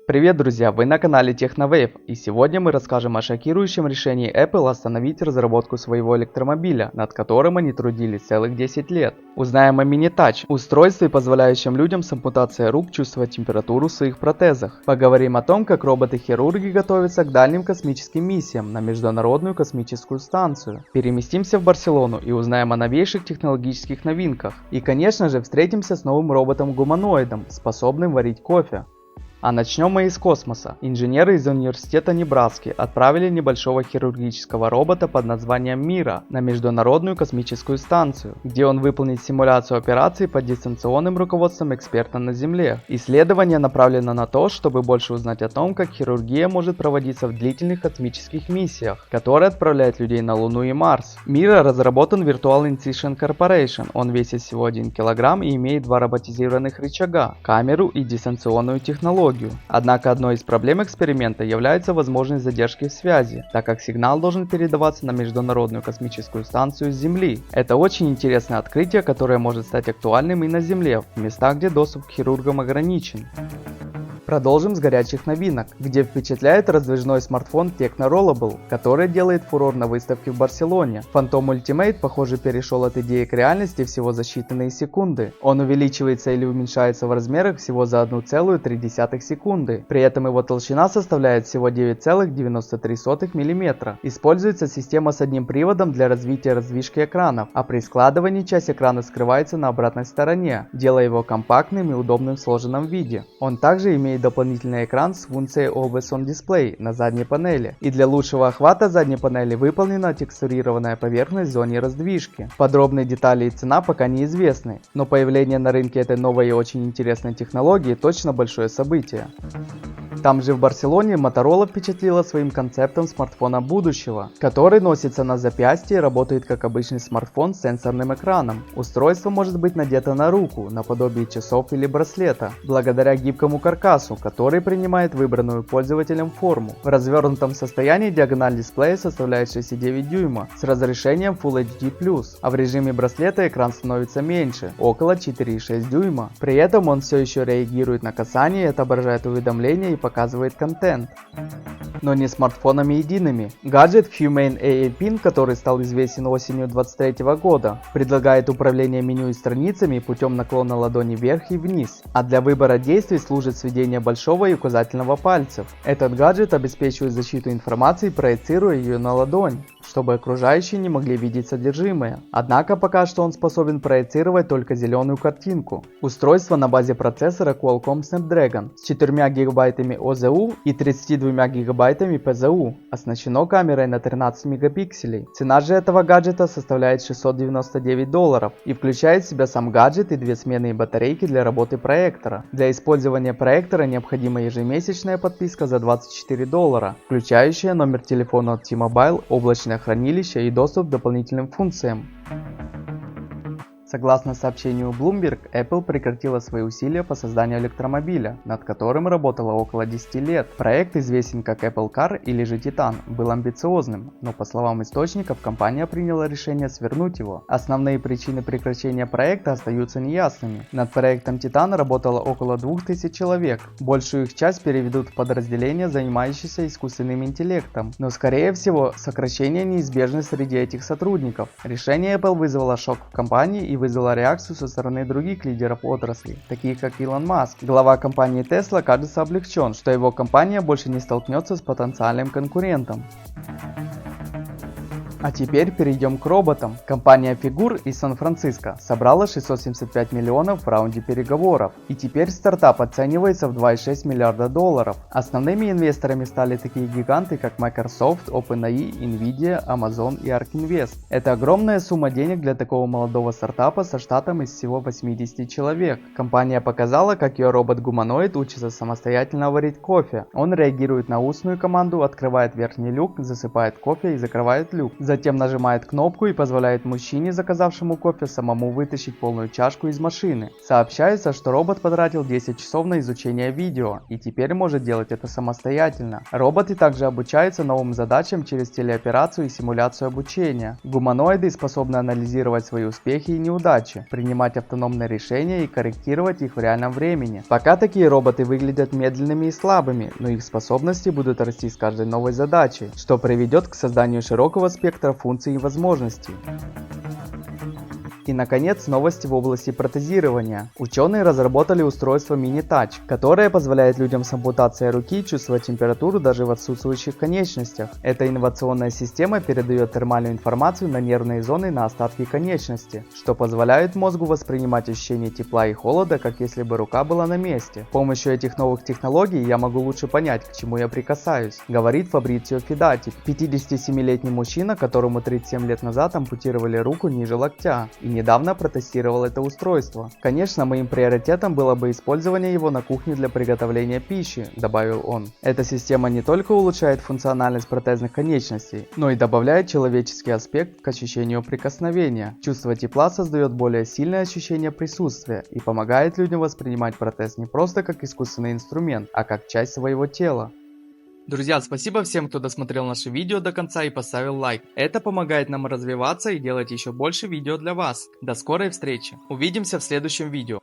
Привет, друзья! Вы на канале TechnoWave, и сегодня мы расскажем о шокирующем решении Apple остановить разработку своего электромобиля, над которым они трудились целых 10 лет. Узнаем о Mini-Touch, устройстве, позволяющем людям с ампутацией рук чувствовать температуру в своих протезах. Поговорим о том, как роботы-хирурги готовятся к дальним космическим миссиям на Международную космическую станцию. Переместимся в Барселону и узнаем о новейших технологических новинках. И, конечно же, встретимся с новым роботом-гуманоидом, способным варить кофе. А начнем мы из космоса. Инженеры из университета Небраски отправили небольшого хирургического робота под названием Мира на Международную космическую станцию, где он выполнит симуляцию операций под дистанционным руководством эксперта на Земле. Исследование направлено на то, чтобы больше узнать о том, как хирургия может проводиться в длительных космических миссиях, которые отправляют людей на Луну и Марс. Мира разработан Virtual Incision Corporation. Он весит всего 1 кг и имеет 2 роботизированных рычага, камеру и дистанционную технологию. Однако одной из проблем эксперимента является возможность задержки в связи, так как сигнал должен передаваться на Международную космическую станцию с Земли. Это очень интересное открытие, которое может стать актуальным и на Земле, в местах, где доступ к хирургам ограничен. Продолжим с горячих новинок, где впечатляет раздвижной смартфон Tecno Rollable, который делает фурор на выставке в Барселоне. Phantom Ultimate, похоже, перешел от идеи к реальности всего за считанные секунды. Он увеличивается или уменьшается в размерах всего за 1,3 секунды. При этом его толщина составляет всего 9,93 мм. Используется система с одним приводом для развития раздвижки экранов, а при складывании часть экрана скрывается на обратной стороне, делая его компактным и удобным в сложенном виде. Он также имеет дополнительный экран с функцией Always On Display на задней панели, и для лучшего охвата задней панели выполнена текстурированная поверхность в зоне раздвижки. Подробные детали и цена пока неизвестны, но появление на рынке этой новой и очень интересной технологии точно большое событие. Там же в Барселоне Motorola впечатлила своим концептом смартфона будущего, который носится на запястье и работает как обычный смартфон с сенсорным экраном. Устройство может быть надето на руку, наподобие часов или браслета, благодаря гибкому каркасу, который принимает выбранную пользователем форму. В развернутом состоянии диагональ дисплея составляет 6,9 дюйма с разрешением Full HD+, а в режиме браслета экран становится меньше, около 4,6 дюйма. При этом он все еще реагирует на касание, отображает уведомления и показывает контент. Но не смартфонами едиными. Гаджет Humane AA Pin, который стал известен осенью 2023 года, предлагает управление меню и страницами путем наклона ладони вверх и вниз, а для выбора действий служит сведение большого и указательного пальцев. Этот гаджет обеспечивает защиту информации, проецируя ее на ладонь, чтобы окружающие не могли видеть содержимое. Однако пока что он способен проецировать только зеленую картинку. Устройство на базе процессора Qualcomm Snapdragon с 4 ГБ ОЗУ и 32 ГБ ПЗУ, оснащено камерой на 13 мегапикселей. Цена же этого гаджета составляет $699 и включает в себя сам гаджет и 2 сменные батарейки для работы проектора. Для использования проектора необходима ежемесячная подписка за $24, включающая номер телефона от T-Mobile, облачное хранилище и доступ к дополнительным функциям. Согласно сообщению Bloomberg, Apple прекратила свои усилия по созданию электромобиля, над которым работала около 10 лет. Проект, известен как Apple Car или же Titan, был амбициозным, но по словам источников, компания приняла решение свернуть его. Основные причины прекращения проекта остаются неясными. Над проектом Titan работало около 2000 человек. Большую их часть переведут в подразделения, занимающиеся искусственным интеллектом, но скорее всего сокращение неизбежно среди этих сотрудников. Решение Apple вызвало шок в компании и вызвала реакцию со стороны других лидеров отрасли, таких как Илон Маск. Глава компании Tesla кажется облегчен, что его компания больше не столкнется с потенциальным конкурентом. А теперь перейдем к роботам. Компания Figure из Сан-Франциско собрала 675 миллионов в раунде переговоров, и теперь стартап оценивается в $2,6 миллиарда. Основными инвесторами стали такие гиганты, как Microsoft, OpenAI, Nvidia, Amazon и ARK Invest. Это огромная сумма денег для такого молодого стартапа со штатом из всего 80 человек. Компания показала, как ее робот-гуманоид учится самостоятельно варить кофе. Он реагирует на устную команду, открывает верхний люк, засыпает кофе и закрывает люк. Затем нажимает кнопку и позволяет мужчине, заказавшему кофе, самому вытащить полную чашку из машины. Сообщается, что робот потратил 10 часов на изучение видео и теперь может делать это самостоятельно. Роботы также обучаются новым задачам через телеоперацию и симуляцию обучения. Гуманоиды способны анализировать свои успехи и неудачи, принимать автономные решения и корректировать их в реальном времени. Пока такие роботы выглядят медленными и слабыми, но их способности будут расти с каждой новой задачей, что приведет к созданию широкого спектра функций и возможностей. И наконец, новости в области протезирования. Ученые разработали устройство Mini-Touch, которое позволяет людям с ампутацией руки чувствовать температуру даже в отсутствующих конечностях. Эта инновационная система передает термальную информацию на нервные зоны на остатки конечности, что позволяет мозгу воспринимать ощущение тепла и холода, как если бы рука была на месте. С помощью этих новых технологий я могу лучше понять, к чему я прикасаюсь, говорит Фабрицио Фидати, 57-летний мужчина, которому 37 лет назад ампутировали руку ниже локтя, и недавно протестировал это устройство. Конечно, моим приоритетом было бы использование его на кухне для приготовления пищи, добавил он. Эта система не только улучшает функциональность протезных конечностей, но и добавляет человеческий аспект к ощущению прикосновения. Чувство тепла создает более сильное ощущение присутствия и помогает людям воспринимать протез не просто как искусственный инструмент, а как часть своего тела. Друзья, спасибо всем, кто досмотрел наше видео до конца и поставил лайк. Это помогает нам развиваться и делать еще больше видео для вас. До скорой встречи. Увидимся в следующем видео.